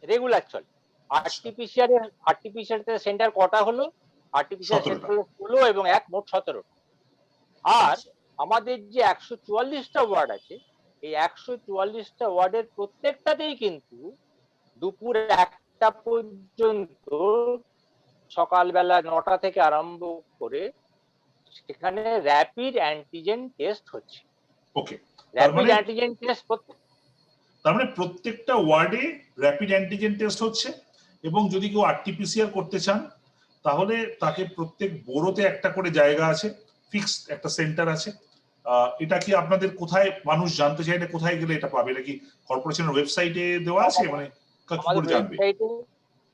রেগুলার চলে। আরটিপিসিআর সেন্টার কটা হলো? আরটিপিসিআর সেন্টার হলো 16 এবং 1 মোট 17। আর আমাদের যে 144টা ওয়ার্ড আছে, এই 144টা ওয়ার্ডের প্রত্যেকটাতেই কিন্তু দুপুর 1টা পর্যন্ত সকালবেলা 9টা থেকে আরম্ভ করে সেখানে র্যাপিড অ্যান্টিজেন টেস্ট হচ্ছে। ওকে, র্যাপিড অ্যান্টিজেন টেস্ট তার মানে প্রত্যেকটা ওয়ার্ডে র্যাপিড অ্যান্টিজেন টেস্ট হচ্ছে, এবং যদি কেউ আরটিপিসিআর করতে চান তাহলে তাকে প্রত্যেক বোরোতে একটা করে জায়গা আছে, ফিক্সড একটা সেন্টার আছে। এটা কি আপনাদের কোথায়, মানুষ জানতে চাইলে কোথায় গেলে এটা পাবে? এটা কি কর্পোরেশনের ওয়েবসাইটে দেওয়া আছে, মানে কি করে জানবে?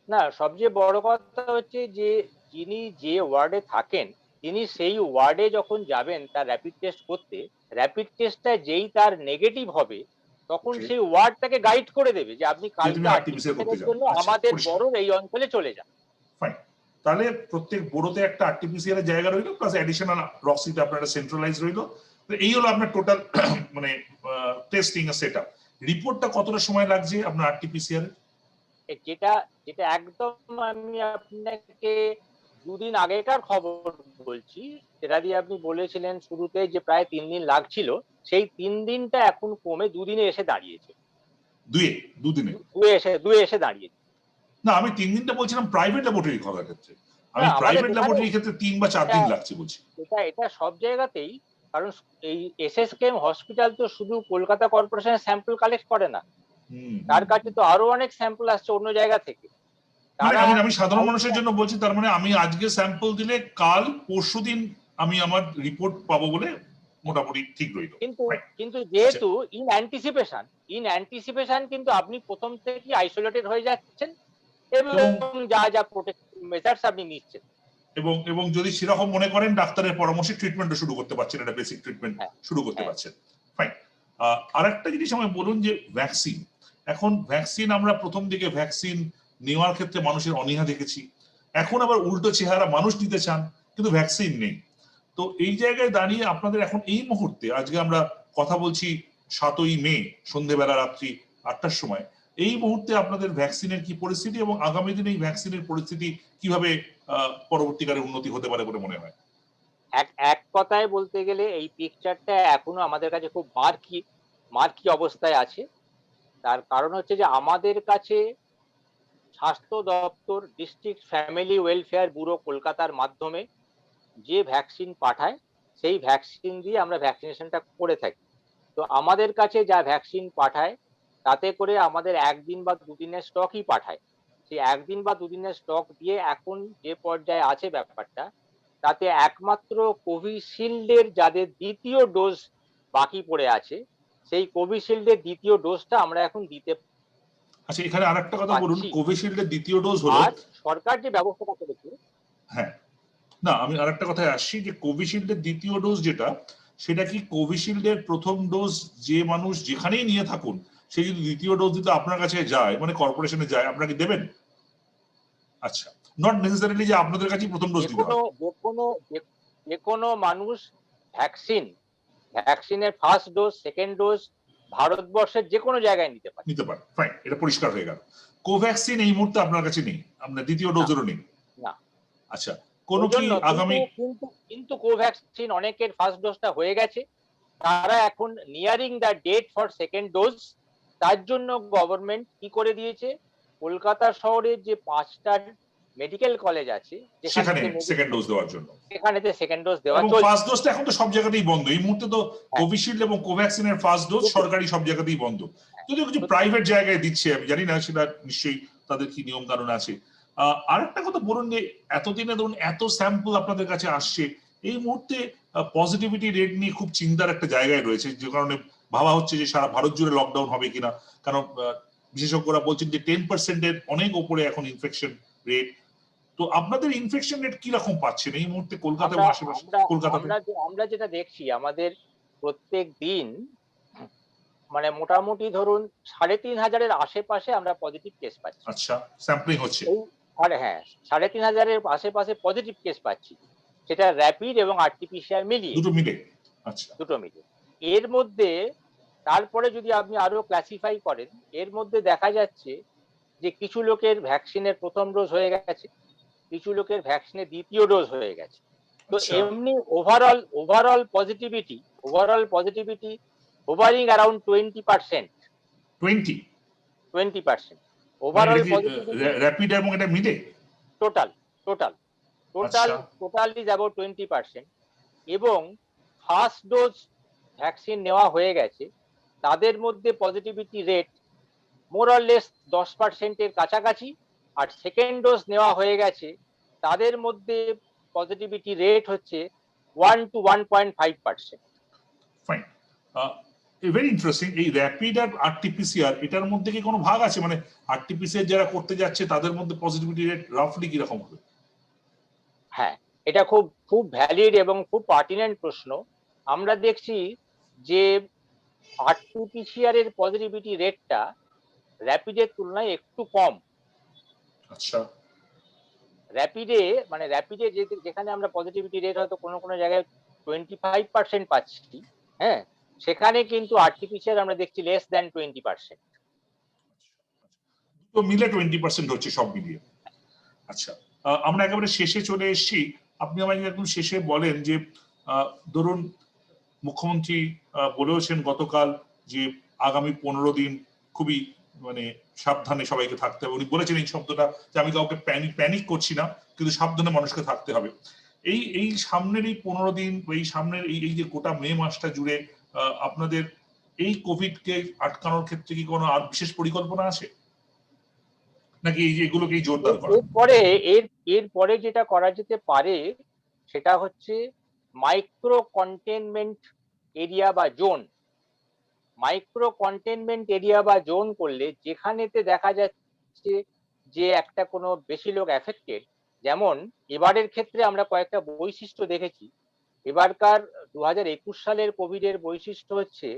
না, সবচেয়ে বড় কথা হচ্ছে যে যিনি যে ওয়ার্ডে থাকেন তিনি সেই ওয়ার্ডে যখন যাবেন তার র্যাপিড টেস্ট করতে, র্যাপিড টেস্টটা যেই তার নেগেটিভ হবে তখন সেই ওয়ার্ড তাকে গাইড করে দেবে যে আপনি কালকে আরটিপিসিআর করতে যান। জন্য আমাদের বড় এই অঞ্চলে চলে যান। ফাইন, তাহলে প্রত্যেক বোরোতে একটা আরটিপিসিআর এর জায়গা রইলো, প্লাস অ্যাডিশনাল রক্সিতে আপনারা সেন্ট্রালাইজ রইলো। এই হলো আপনার টোটাল মানে টেস্টিং এর সেটআপ। রিপোর্টটা কতটা সময় লাগছে আপনার আরটিপিসিআর এর? যেটা যেটা একদম আমি আপনাকে দুদিন আগেকার খবর বলছি, সেটা দিয়ে আপনি বলেছিলেন শুরুতে যে প্রায় 3 দিন লাগছিল, সেই 3 দিনটা এখন কমে 2 দিনে এসে দাঁড়িয়েছে। দুয়ে এসে দাঁড়িয়েছে। না, আমি 3 দিনটা বলছিলাম প্রাইভেট ল্যাবরেটরি করার ক্ষেত্রে। আমি প্রাইভেট ল্যাবরেটরির ক্ষেত্রে 3 বা 4 দিন লাগছে বলছি। এটা সব জায়গাতেই, কারণ এই এসএসকেএম হসপিটাল তো শুধু কলকাতা কর্পোরেশনের স্যাম্পল কালেক্ট করে না, তার কাছে তো আরো অনেক স্যাম্পল আসছে অন্য জায়গা থেকে। আমি সাধারণ মানুষের জন্য বলছি, তার মানে আমি আজকে স্যাম্পল দিলে কাল পরশুদিন আমি আমার রিপোর্ট পাবো বলে মোটামুটি ঠিক রইল। কিন্তু যেহেতু ইন অ্যান্টিসিপেশন কিন্তু আপনি প্রথম থেকে আইসোলেটেড হয়ে যাচ্ছেন এবং যা যা প্রোটেকটিভ মেজার্স আপনি নিচ্ছেন, এবং যদি সেরকম মনে করেন ডাক্তারের পরামর্শে ট্রিটমেন্টও শুরু করতে পারছেন, এটা বেসিক ট্রিটমেন্ট শুরু করতে পারছেন। ফাইন, আরেকটা জিনিস আমায় বলুন যে ভ্যাকসিন, এখন ভ্যাকসিন আমরা প্রথম দিকে ভ্যাকসিন নেওয়ার ক্ষেত্রে মানুষের অনীহা দেখেছি, এখন আবার উল্টো চেহারা, মানুষ নিতে চান কিন্তু ভ্যাকসিন নেই। তো এই জায়গায় দাঁড়িয়ে আপনাদের এখন এই মুহূর্তে, আজকে আমরা কথা বলছি 7ই মে সন্ধ্যেবেলা রাত্রি 8টার সময়, এই মুহূর্তে আপনাদের ভ্যাকসিনের কি পরিস্থিতি এবং আগামী দিনে এই ভ্যাকসিনের পরিস্থিতি কিভাবে পরবর্তীকালে উন্নতি হতে পারে বলে মনে হয়? এক কথায় বলতে গেলে এই পিকচারটা এখনো আমাদের কাছে খুব মার্কি অবস্থায় আছে। তার কারণ হচ্ছে যে আমাদের কাছে স্বাস্থ্য দপ্তর ডিস্ট্রিক্ট ফ্যামিলি ওয়েলফেয়ার ব্যুরো কলকাতার মাধ্যমে যে ভ্যাকসিন পাঠায় সেই ভ্যাকসিন দিয়ে আমরা ভ্যাকসিনেশনটা করে থাকি। তো আমাদের কাছে যা ভ্যাকসিন পাঠায় তাতে করে আমাদের 1 দিন বা 2 দিনের স্টকই পাঠায়। সেই 1 দিন বা 2 দিনের স্টক দিয়ে এখন যে পর্যায়ে আছে ব্যাপারটা, তাতে একমাত্র কোভিশিল্ডের যাদের দ্বিতীয় ডোজ বাকি পড়ে আছে, সেই কোভিশিল্ডের দ্বিতীয় ডোজটা আমরা এখন দিতে। আচ্ছা, এখানে আরেকটা কথা বলুন, কোভিশিল্ডের দ্বিতীয় ডোজ হলো, আর সরকার যে ব্যবস্থাটা করেছে, হ্যাঁ, না আমি আরেকটা কথায় আসছি যে কোভিশিল্ডের দ্বিতীয় ডোজ যেটা, সেটা কি কোভিশিল্ডের প্রথম ডোজ যে মানুষ যেখানেই নিয়ে থাকুন সে যদি দ্বিতীয় ডোজ দিতে আপনার কাছে যায়, মানে কর্পোরেশনে যায়, আপনাকে দেবেন? আচ্ছা, নট নেসেসারিলি যে আপনাদের কাছেই প্রথম ডোজ দিতে হবে। যে কোনো মানুষ ভ্যাকসিনের ফার্স্ট ডোজ, সেকেন্ড ডোজ ভারতবর্ষের যে কোনো জায়গায় নিতে পারে। ফাইন, এটা পরিষ্কার হয়ে গেল। কোভ্যাক্সিন এই মুহূর্তে আপনার কাছে নেই, আপনার দ্বিতীয় ডোজেরও নেই? না। আচ্ছা, কোন কি আগামী? কিন্তু কোভ্যাক্সিন অনেকের ফার্স্ট ডোজটা হয়ে গেছে, তারা এখন nearing the date for second dose. তার জন্য গভর্নমেন্ট কি করে দিয়েছে, কলকাতা শহরের যে 5টা মেডিকেল কলেজ আছে সেখানে সেকেন্ড ডোজ দেওয়ার জন্য, সেখানে সেকেন্ড ডোজ দেওয়া চলছে। ফার্স্ট ডোজটা এখন তো সব জায়গাতেই বন্ধ এই মুহূর্তে, তো কোভিশিল্ড এবং কোভ্যাক্সিনের ফার্স্ট ডোজ সরকারি সব জায়গাতেই বন্ধ, যদিও কিছু প্রাইভেট জায়গায় দিচ্ছে, আমি জানি না সেটা নিশ্চয়ই তাদের কি নিয়ম কানুন আছে। আরেকটা কথা বলুন যে এতদিনে ধরুন এত স্যাম্পল আপনাদের কাছে আসছে, এই মুহূর্তে পজিটিভিটি রেট নিয়ে খুব চিন্তার একটা জায়গায় রয়েছে, যে কারণে ভাবা হচ্ছে যে সারা ভারত জুড়ে লকডাউন হবে কিনা, কারণ বিশেষজ্ঞরা বলছেন যে 10% এর অনেক উপরে এখন ইনফেকশন রেট। তো আপনাদের ইনফেকশন রেট কি রকম পাচ্ছেন এই মুহূর্তে কলকাতা এবং আশেপাশে? কলকাতাতে আমরা যেটা দেখছি, আমাদের প্রত্যেক দিন মানে মোটামুটি ধরুন 3,500-এর আশেপাশে আমরা পজিটিভ কেস পাচ্ছি। আচ্ছা, স্যাম্পলিং হচ্ছে? হ্যাঁ, 3,500-এর আশেপাশে পজিটিভ কেস পাচ্ছি, সেটা র্যাপিড এবং আরটিপিসিআর মিলিয়ে, দুটো মিলে। আচ্ছা, দুটো মিলে। এর মধ্যে তারপরে যদি আপনি আরো ক্লাসিফাই করেন, এর মধ্যে দেখা যাচ্ছে যে কিছু লোকের ভ্যাকসিনের প্রথম ডোজ হয়ে গেছে, কিছু লোকের ভ্যাকসিনের দ্বিতীয় ডোজ হয়ে গেছে। তো আচ্ছা, এমনি ওভারঅল পজিটিভিটি hovering around 20%, 20? 20%. মানে এটা ওভারঅল কি পজিটিভিটি র্যাপিড এবং এটা মিলে? টোটাল টোটাল টোটাল আচ্ছা, টোটাল ইজ অ্যাবাউট 20%। এবং ফার্স্ট ডোজ ভ্যাকসিন নেওয়া হয়ে গেছে তাদের মধ্যে positivity rate more or less 10%-এর কাছাকাছি, আর সেকেন্ড ডোজ নেওয়া হয়ে গেছে তাদের মধ্যে পজিটিভিটি রেট হচ্ছে 1 to 1.5%। ফাইন। Very interesting. এই র্যাপিড আর আরটিপিসিআর এটার মধ্যে কি কোনো ভাগ আছে, মানে আরটিপিসিআর যারা করতে যাচ্ছে তাদের মধ্যে পজিটিভিটি রেট রাফলি কিরকম হবে? হ্যাঁ, এটা খুব খুব ভ্যালিড এবং খুব পার্টিনেন্ট প্রশ্ন। আমরা দেখছি যে আরটিপিসিআর এর পজিটিভিটি রেটটা র্যাপিডের তুলনায় একটু কম। আচ্ছা, র্যাপিডে যেখানে আমরা পজিটিভিটি রেট হয়তো কোনো কোনো জায়গায় 25% পাচ্ছি, হ্যাঁ, সেখানে কিন্তু আরটিপিসিআর আমরা দেখছি লেস দ্যান 20%। তো মিলে 20% হচ্ছে সব মিলিয়ে। আচ্ছা, আমরা একেবারে শেষে চলে এসেছি। আপনি আমাকে একদম শেষে বলেন যে ধরুন মুখ্যমন্ত্রী বলেওছেন গতকাল যে আগামী 15 দিন খুবই মানে সাবধানে সবাইকে থাকতে হবে। উনি বলেছেন এই শব্দটা যে আমি কাউকে প্যানিক করছি না, কিন্তু সাবধানে মানুষকে থাকতে হবে। এই সামনের এই 15 দিন, এই সামনের এই যে গোটা মে মাসটা জুড়ে আপনাদের এই কোভিডকে আটকানোর ক্ষেত্রে কি কোনো আর বিশেষ পরিকল্পনা আছে, নাকি এই যে এগুলোকেই জোরদার করা? এরপরে এরপরে যেটা করা যেতে পারে সেটা হচ্ছে মাইক্রো কন্টেনমেন্ট এরিয়া বা জোন। মাইক্রো কন্টেনমেন্ট এরিয়া বা জোন করলে যেখানেতে দেখা যাচ্ছে যে একটা কোনো বেশি লোক এফেক্টেড, যেমন এবারের ক্ষেত্রে আমরা কয়েকটা বৈশিষ্ট্য দেখেছি। এবারকার 2021 সালের কোভিড এর বৈশিষ্ট্য হচ্ছে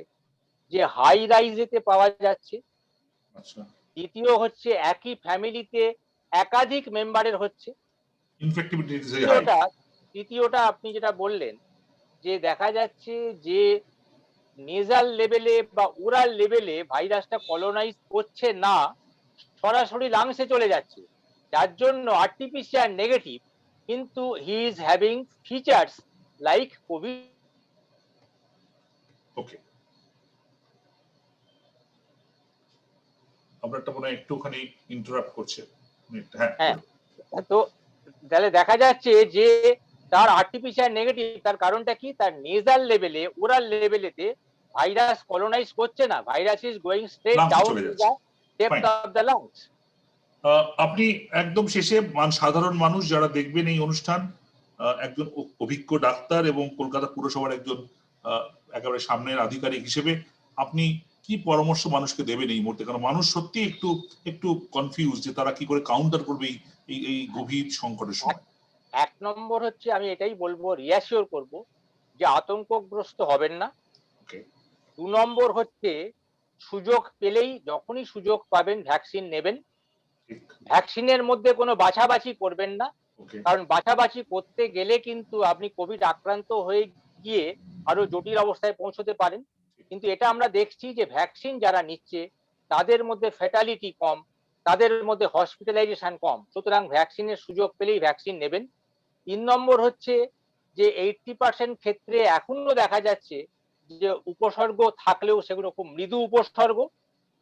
যে হাই রাইজেতে পাওয়া যাচ্ছে। আচ্ছা, দ্বিতীয় হচ্ছে একই ফ্যামিলিতে একাধিক মেম্বারের হচ্ছে। Infectivity is high. তৃতীয়টা আপনি যেটা বললেন যে দেখা যাচ্ছে যে নেজাল লেভেলে বা ওরাল লেভেলে ভাইরাসটা কলোনাইজ করছে না, সরাসরি লাংসে চলে যাচ্ছে, যার জন্য আরটিপিসিআর নেগেটিভ, কিন্তু he is having features like covid. Okay, আপনারটা মনে হয় একটুখানি ইন্টারাপ্ট করছে। হ্যাঁ, হ্যাঁ, তো তাহলে দেখা যাচ্ছে যে তার আরটিপিসিআর নেগেটিভ, তার কারণটা কি? তার নেজাল লেভেলে ওরাল লেভেলেতে ভাইরাস কলোনাইজ করছে না, ভাইরাস ইজ গোয়িং স্ট্রেট লাংসে ডাউন চলে টু যাচ্ছে। The depth fine. Of the lungs. আপনি একদম শেষে সাধারণ মানুষ যারা দেখবেন এই অনুষ্ঠান, একজন অভিজ্ঞ ডাক্তার এবং কলকাতা পুরসভার একজন একেবারে সামনের আধিকারিক হিসেবে আপনি কি পরামর্শ মানুষকে দেবেন এই মুহূর্তে? কারণ মানুষ সত্যি একটু একটু কনফিউজ যে তারা কি করে কাউন্টার করবে এই গভীর সংকটের সময়। এক নম্বর হচ্ছে আমি এটাই বলবো, রিঅ্যাসিওর করব যে আতঙ্কগ্রস্ত হবেন না। ওকে, 2 নম্বর হচ্ছে সুযোগ পেলেই, যখনই সুযোগ পাবেন ভ্যাকসিন নেবেন। ঠিক। ভ্যাকসিনের মধ্যে কোনো বাছাবাছি করবেন না, ওকে, কারণ বাছাবাছি করতে গেলে কিন্তু আপনি কোভিড আক্রান্ত হয়ে গিয়ে আরো জটিল অবস্থায় পৌঁছতে পারেন। কিন্তু এটা আমরা দেখছি যে ভ্যাকসিন যারা নিচ্ছে তাদের মধ্যে ফ্যাটালিটি কম, তাদের মধ্যে হসপিটালাইজেশন কম, সুতরাং ভ্যাকসিনের সুযোগ পেলেই ভ্যাকসিন নেবেন। 3 নম্বর হচ্ছে যে 80% ক্ষেত্রে এখনো দেখা যাচ্ছে যে উপসর্গ থাকলেও সেগুলো খুব মৃদু উপসর্গ,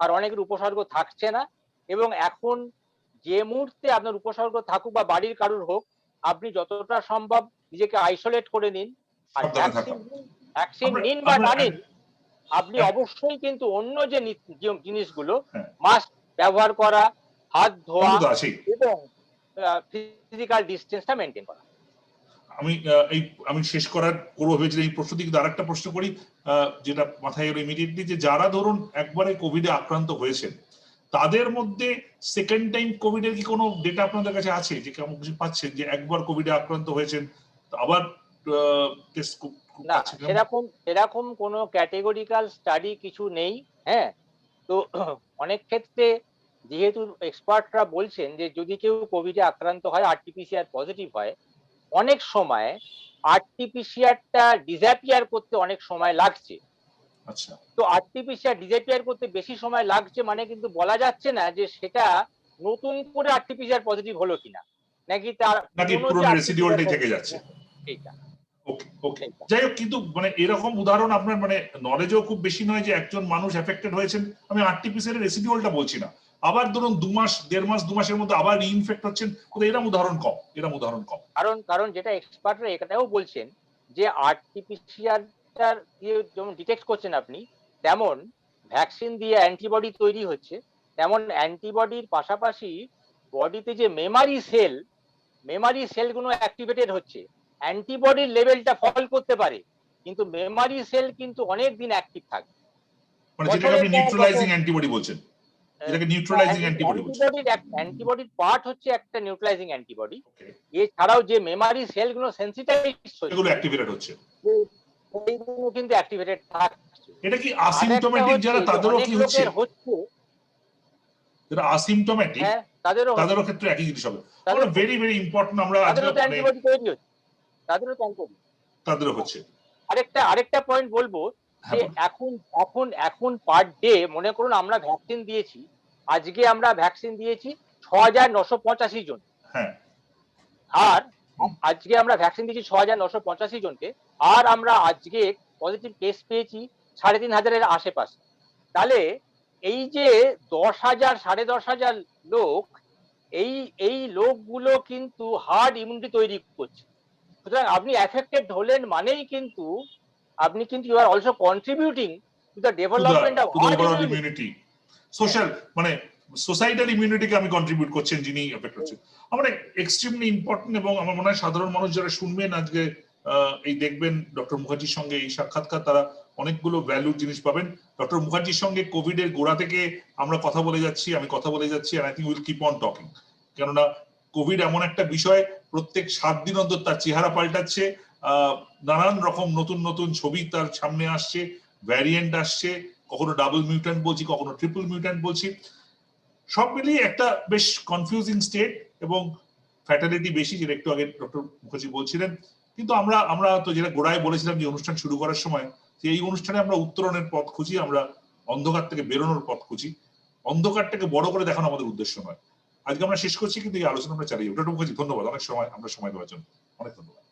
আর অনেকের উপসর্গ থাকছে না। এবং এখন যে মুহূর্তে আপনার উপসর্গ থাকুক বা বাড়ির কারুর হোক, আপনি যতটা সম্ভব নিজেকে আইসোলেট করে নিন। আর সাবধানে থাকা। ভ্যাকসিন আমরা নিন বা আমরা না নিন, আপনি অবশ্যই কিন্তু অন্য যে জিনিসগুলো হ্যাঁ, মাস্ক ব্যবহার করা, হাত ধোয়া ওগুলো তো আছেই। এবং ফিজিক্যাল ডিস্টেন্সটা মেনটেন করা। আমি আমি শেষ করবো ভেবেছিলাম এই প্রশ্ন দিকে আরেকটা প্রশ্ন করি, যেটা মাথায় এলো ইমিডিয়েটলি, যে যারা ধরুন একবারে কোভিডে আক্রান্ত হয়েছেন তাদের মধ্যে সেকেন্ড টাইম কোভিডের কি কোনো ডেটা আপনাদের কাছে আছে, যে কেমন কিছু পাচ্ছেন যে একবার কোভিডে আক্রান্ত হয়েছেন আবার টেস্ট না, পাচ্ছেন? সেরকম কোনো ক্যাটেগরিক্যাল স্টাডি কিছু নেই। হ্যাঁ, তো অনেক ক্ষেত্রে যেহেতু এক্সপার্টরা বলছেন যে যদি কেউ কোভিডে আক্রান্ত হয়, আরটিপিসিআর পজিটিভ হয়, অনেক সময় আরটিপিসিআরটা ডিসঅ্যাপিয়ার করতে অনেক সময় লাগছে। আচ্ছা, তো আরটিপিসিআর ডিসঅ্যাপিয়ার করতে বেশি সময় লাগছে মানে কিন্তু বলা যাচ্ছে না যে সেটা নতুন করে আরটিপিসিআর পজিটিভ হলো কিনা, নাকি তার নাকি পুরনো যে পুরনো আরটিপিসিআর রেসিডিউয়ালটাই থেকে যাচ্ছে। এইটা ওকে ওকে, যাই হোক, কিন্তু মানে এরকম উদাহরণ আপনার মানে নলেজও খুব বেশি নয় যে একজন মানুষ এফেক্টেড হয়েছেন। আমি আরটিপিসিআর এর রেসিডিউয়ালটা বলছি না, আবার ধরুন 2 মাস 1.5 মাস 2 মাসের মধ্যে আবার রিইনফেক্ট হচ্ছেন, এরকম উদাহরণ কম, কারণ যেটা এক্সপার্টরা এটাও বলছেন যে আরটিপিসিআর যেমন ডিটেক্ট করছেন আপনি, তেমন ভ্যাকসিন দিয়ে অ্যান্টিবডি তৈরি হচ্ছে, তেমন অ্যান্টিবডির পাশাপাশি বডিতে যে মেমারি সেলগুলো অ্যাক্টিভেটেড হচ্ছে। অ্যান্টিবডির লেভেলটা ফল করতে পারে, কিন্তু মেমারি সেল কিন্তু অনেক দিন অ্যাক্টিভ থাকবে। মানে যেটাকে আপনি নিউট্রালাইজিং অ্যান্টিবডি বলছেন, যেটাকে নিউট্রালাইজিং অ্যান্টিবডি বলছেন। অ্যান্টিবডির পার্ট হচ্ছে একটা নিউট্রালাইজিং অ্যান্টিবডি। এছাড়াও যে মেমারি সেলগুলো সেন্সিটাইজ সেগুলো অ্যাক্টিভেটেড হচ্ছে, সেইগুলো কিন্তু অ্যাক্টিভেটেড থাকছে। এটা কি অ্যাসিম্পটোমেটিক যারা তাদেরও কি হচ্ছে? যারা অ্যাসিম্পটোমেটিক তাদেরও ক্ষেত্রে একই জিনিস হবে। আমরা ভেরি ভেরি ইম্পর্টেন্ট, আমরা আজকে অ্যান্টিবডি তৈরি হচ্ছে, তাদেরও হচ্ছে। আরেকটা পয়েন্ট বলবো যে এখন পার ডে মনে করুন আমরা ভ্যাকসিন দিয়েছি, আজকে আমরা ভ্যাকসিন দিয়েছি ৬৯৮৫ জন। হ্যাঁ, আর আজকে আমরা ভ্যাকসিন দিয়েছি ৬৯৮৫ জনকে, আর আমরা আজকে পজিটিভ কেস পেয়েছি ৩,৫০০-এর আশেপাশে। তাহলে এই যে ১০,০০০ ১০,৫০০ লোক, এই লোকগুলো কিন্তু হার্ড ইমিউনিটি তৈরি করছে। সুতরাং আপনি এফেক্টেড হলেন মানেই কিন্তু আপনি কিন্তু you are also contributing to the development of herd immunity, social মানে সোসাইটাল ইমিউনিটিকে আমি কন্ট্রিবিউট করছেন যিনি এফেক্ট হচ্ছে। আমরা এক্সট্রিমলি ইম্পর্টেন্ট, এবং আমার মনে হয় সাধারণ মানুষ যারা শুনবেন আজকে এই দেখবেন ডক্টর মুখার্জির সঙ্গে এই সাক্ষাৎকার, তারা অনেকগুলো ভ্যালুর জিনিস পাবেন। ডক্টর মুখার্জির সঙ্গে কোভিড এর গোড়া থেকে আমরা কথা বলে যাচ্ছি, আমি কথা বলে যাচ্ছি, and I think will keep on talking. কেননা কোভিড এমন একটা বিষয়, প্রত্যেক 7 দিন অন্তর তার চেহারা পাল্টাচ্ছে, নানান রকম নতুন নতুন ছবি তার সামনে আসছে, ভ্যারিয়েন্ট আসছে, কখনো ডাবল মিউট্যান্ট বলছি, কখনো ট্রিপল মিউট্যান্ট বলছি, সব মিলিয়ে একটা বেশ কনফিউজিং স্টেট, এবং ফ্যাটালিটি বেশি, যেটা একটু আগে ডক্টর মুখার্জি বলছিলেন। কিন্তু আমরা তো যেটা গোড়ায় বলেছিলাম যে অনুষ্ঠান শুরু করার সময়, যে এই অনুষ্ঠানে আমরা উত্তরণের পথ খুঁজি, আমরা অন্ধকার থেকে বেরোনোর পথ খুঁজি, অন্ধকারটাকে বড় করে দেখানো আমাদের উদ্দেশ্য নয়। আজকে আমরা শেষ করছি, কিন্তু এই আলোচনা আমরা চালিয়ে। ডক্টর মুখার্জি ধন্যবাদ, অনেক সময় আমরা সময় দেওয়ার জন্য অনেক ধন্যবাদ।